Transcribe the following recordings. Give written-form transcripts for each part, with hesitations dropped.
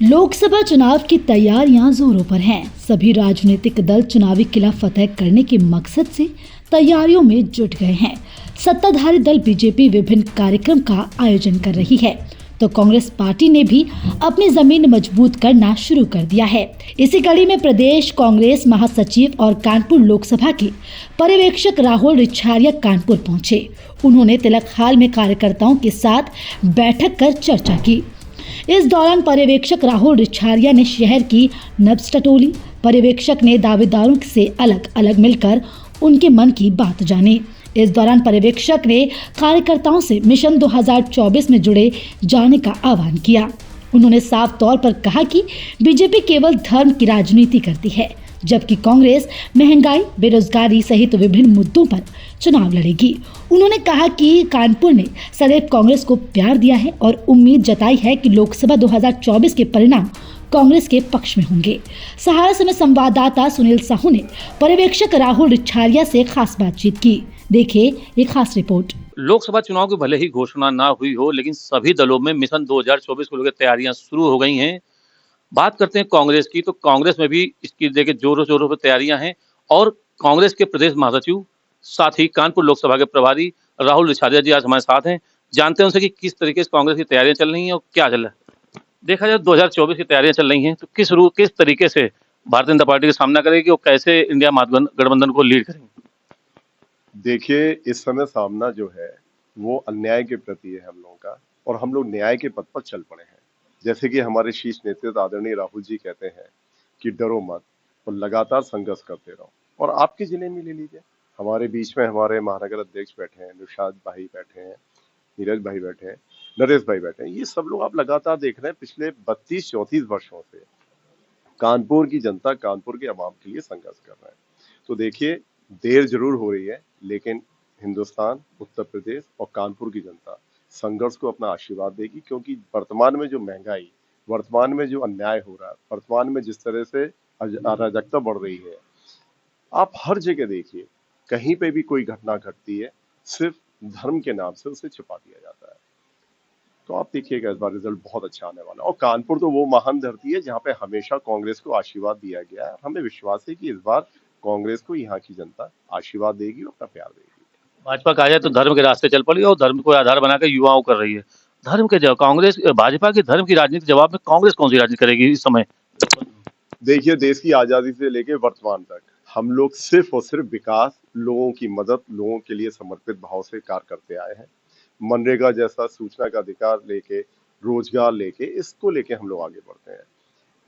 लोकसभा चुनाव की तैयारियां जोरों पर हैं। सभी राजनीतिक दल चुनावी किला फतेह करने के मकसद से तैयारियों में जुट गए हैं। सत्ताधारी दल बीजेपी विभिन्न कार्यक्रम का आयोजन कर रही है, तो कांग्रेस पार्टी ने भी अपनी जमीन मजबूत करना शुरू कर दिया है। इसी कड़ी में प्रदेश कांग्रेस महासचिव और कानपुर लोकसभा के पर्यवेक्षक राहुल रिछारिया कानपुर पहुंचे। उन्होंने तिलक हाल में कार्यकर्ताओं के साथ बैठक कर चर्चा की। इस दौरान पर्यवेक्षक राहुल रिछारिया ने शहर की नब्ज टटोली। पर्यवेक्षक ने दावेदारों से अलग अलग मिलकर उनके मन की बात जानी। इस दौरान पर्यवेक्षक ने कार्यकर्ताओं से मिशन 2024 में जुड़े जाने का आह्वान किया। उन्होंने साफ तौर पर कहा कि बीजेपी केवल धर्म की राजनीति करती है, जबकि कांग्रेस महंगाई, बेरोजगारी सहित विभिन्न मुद्दों पर चुनाव लड़ेगी। उन्होंने कहा कि कानपुर ने सदैव कांग्रेस को प्यार दिया है और उम्मीद जताई है कि लोकसभा 2024 के परिणाम कांग्रेस के पक्ष में होंगे। सहारा समय संवाददाता सुनील साहू ने पर्यवेक्षक राहुल रिछारिया से खास बातचीत की। देखिए ये खास रिपोर्ट। लोकसभा चुनाव की भले ही घोषणा ना हुई हो, लेकिन सभी दलों में मिशन 2024 को लेकर तैयारियां शुरू हो गई हैं। बात करते हैं कांग्रेस की, तो कांग्रेस में भी इसकी देखिए जोरों शोरों पर तैयारियां हैं और कांग्रेस के प्रदेश महासचिव साथ ही कानपुर लोकसभा के प्रभारी राहुल रिछारिया जी आज हमारे साथ हैं। जानते हैं उनसे कि किस तरीके से कांग्रेस की तैयारियां चल रही हैं और क्या चल रहा है। देखा जाए 2024 की तैयारियां चल रही हैं, तो किस तरीके से भारतीय जनता पार्टी का सामना करेगी और कैसे इंडिया महागठबंधन को लीड करेंगे। देखिए, इस समय सामना जो है वो अन्याय के प्रति है हम लोगों का, और हम लोग न्याय के पथ पर चल पड़े हैं। जैसे कि हमारे शीर्ष नेतृत्व आदरणीय राहुल जी कहते हैं कि डरो मत और लगातार संघर्ष करते रहो। और आपके जिले में ले लीजिए, हमारे बीच में हमारे महानगर अध्यक्ष बैठे हैं, निषाद भाई बैठे हैं, नीरज भाई बैठे हैं, नरेश भाई बैठे हैं। ये सब लोग आप लगातार देख रहे हैं पिछले 32-34 वर्षों से कानपुर की जनता, कानपुर के अवाम के लिए संघर्ष कर रहे हैं। तो देखिए, देर जरूर हो रही है, लेकिन हिंदुस्तान, उत्तर प्रदेश और कानपुर की जनता संघर्ष को अपना आशीर्वाद देगी, क्योंकि वर्तमान में जो महंगाई, वर्तमान में जो अन्याय हो रहा है, वर्तमान में जिस तरह से अराजकता बढ़ रही है, आप हर जगह देखिए, कहीं पे भी कोई घटना घटती है, सिर्फ धर्म के नाम से उसे छिपा दिया जाता है। तो आप देखिएगा इस बार रिजल्ट बहुत अच्छा आने वाला है। और कानपुर तो वो महान धरती है जहाँ पे हमेशा कांग्रेस को आशीर्वाद दिया गया है। हमें विश्वास है कि इस बार कांग्रेस को यहाँ की जनता आशीर्वाद देगी और अपना प्यार देगी। भाजपा कहा जाए तो धर्म के रास्ते चल पड़ी और धर्म को आधार बनाकर युवाओं कर रही है। धर्म के जवाब कांग्रेस, भाजपा की धर्म की राजनीति के जवाब में कांग्रेस कौन सी राजनीति करेगी इस समय। देखिए, देश की आजादी से लेकर वर्तमान तक हम लोग सिर्फ और सिर्फ विकास, लोगों की मदद, लोगों के लिए समर्पित भाव से कार्य करते आए हैं। मनरेगा जैसा सूचना का अधिकार लेके, रोजगार लेके, इसको लेके हम लोग आगे बढ़ते हैं।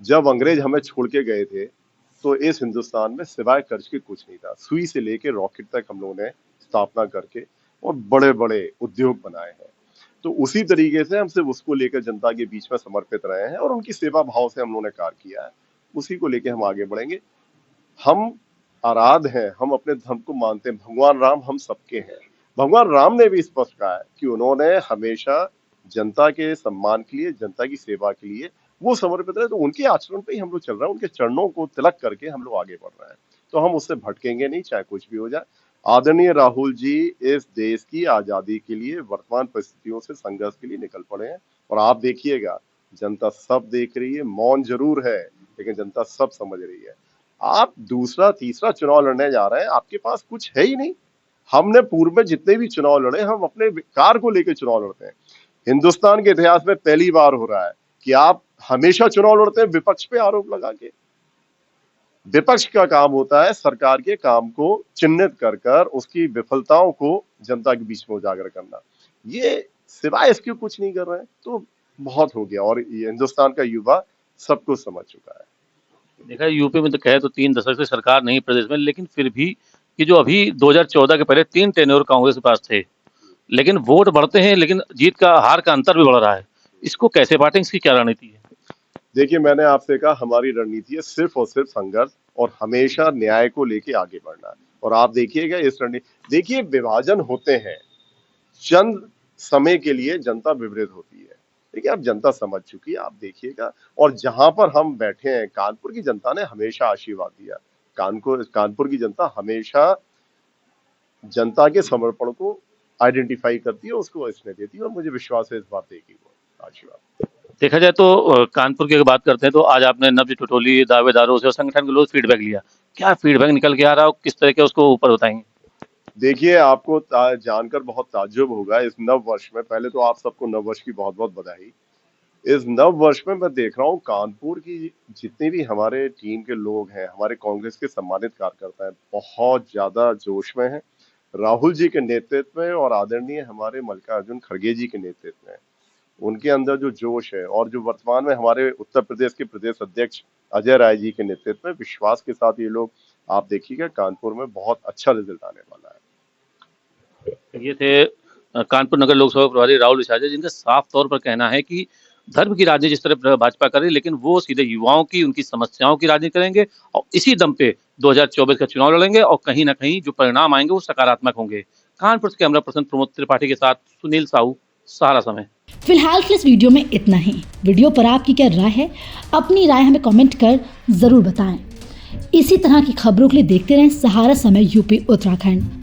जब अंग्रेज हमें छोड़ के गए थे तो इस हिंदुस्तान में सिवाय कर्ज के कुछ नहीं था। सुई से लेके रॉकेट तक हम लोगों ने स्थापना करके और बड़े बड़े उद्योग बनाए हैं। तो उसी तरीके से हम सिर्फ उसको लेकर जनता के बीच में समर्पित रहे हैं और उनकी सेवा भाव से हम लोगों ने कार्य किया है। उसी को लेके हम आगे बढ़ेंगे। हम आराध हैं, हम अपने धर्म को मानते हैं। भगवान राम हम सबके हैं। भगवान राम ने भी स्पष्ट कहा है कि उन्होंने हमेशा जनता के सम्मान के लिए, जनता की सेवा के लिए वो समर्पित रहे। तो उनके आचरण पे ही हम लोग चल रहे हैं, उनके चरणों को तिलक करके हम लोग आगे बढ़ रहे हैं। तो हम उससे भटकेंगे नहीं, चाहे कुछ भी हो जाए। आदरणीय राहुल जी इस देश की आजादी के लिए, वर्तमान परिस्थितियों से संघर्ष के लिए निकल पड़े हैं। और आप देखिएगा, जनता सब देख रही है। मौन जरूर है, लेकिन जनता सब समझ रही है। आप दूसरा तीसरा चुनाव लड़ने जा रहे हैं, आपके पास कुछ है ही नहीं। हमने पूर्व में जितने भी चुनाव लड़े, हम अपने विकार को लेकर चुनाव लड़ते हैं। हिंदुस्तान के इतिहास में पहली बार हो रहा है कि आप हमेशा चुनाव लड़ते हैं विपक्ष पे आरोप लगा के। विपक्ष का काम होता है सरकार के काम को चिन्हित कर कर उसकी विफलताओं को जनता के बीच में उजागर करना। ये सिवाय इसके कुछ नहीं कर रहे हैं। तो बहुत हो गया, और ये हिंदुस्तान का युवा सब कुछ समझ चुका है। देखा यूपी में तो कहे तो 3 दशक से सरकार नहीं प्रदेश में, लेकिन फिर भी कि जो अभी 2014 के पहले 3 टेन्योर कांग्रेस के पास थे, लेकिन वोट बढ़ते हैं, लेकिन जीत का हार का अंतर भी बढ़ रहा है। इसको कैसे बांटें, इसकी क्या रणनीति है। देखिए, मैंने आपसे कहा हमारी रणनीति है सिर्फ और सिर्फ संघर्ष और हमेशा न्याय को लेके आगे बढ़ना है। और आप देखिएगा इस रणनीति, देखिए विभाजन होते हैं, चंद समय के लिए जनता विवरित होती है, देखिए अब जनता समझ चुकी है, आप देखिएगा। और जहां पर हम बैठे हैं, कानपुर की जनता ने हमेशा आशीर्वाद दिया। कानपुर की जनता हमेशा जनता के समर्पण को आइडेंटिफाई करती है, उसको इसने देती है, और मुझे विश्वास है इस बात देगी वो आशीर्वाद। देखा जाए तो कानपुर की अगर बात करते हैं तो आज आपने नब्ज टटोली दावेदारों से और संगठन के लोग फीडबैक लिया। क्या फीडबैक निकल के आ रहा है और किस तरह के उसको ऊपर बताएंगे? देखिए, आपको जानकर बहुत ताज्जुब होगा इस नव वर्ष में। पहले तो आप सबको नव वर्ष की बहुत बहुत बधाई। इस नव वर्ष में मैं देख रहा हूँ कानपुर की जितने भी हमारे टीम के लोग हैं, हमारे कांग्रेस के सम्मानित कार्यकर्ता हैं, बहुत ज्यादा जोश में हैं। राहुल जी के नेतृत्व में और आदरणीय हमारे मल्लिकार्जुन खड़गे जी के नेतृत्व में उनके अंदर जो जोश है, और जो वर्तमान में हमारे उत्तर प्रदेश के प्रदेश अध्यक्ष अजय राय जी के नेतृत्व में विश्वास के साथ ये लोग, आप देखिएगा कानपुर में बहुत अच्छा रिजल्ट आने वाला है। ये थे कानपुर नगर लोकसभा प्रभारी राहुल विसाजा, जिनका साफ तौर पर कहना है कि धर्म की राजनीति जिस तरह भाजपा कर रही है, लेकिन वो सीधे युवाओं की, उनकी समस्याओं की राजनीति करेंगे और इसी दम पे 2024 का चुनाव लड़ेंगे और कहीं ना कहीं जो परिणाम आएंगे वो सकारात्मक होंगे। कानपुर से कैमरा पर्सन प्रमोद त्रिपाठी के साथ सुनील साहू, सहारा समय। फिलहाल के इस वीडियो में इतना ही। वीडियो पर आपकी क्या राय है? अपनी राय हमें कमेंट कर जरूर बताएं। इसी तरह की खबरों के लिए देखते रहें सहारा समय यूपी उत्तराखंड।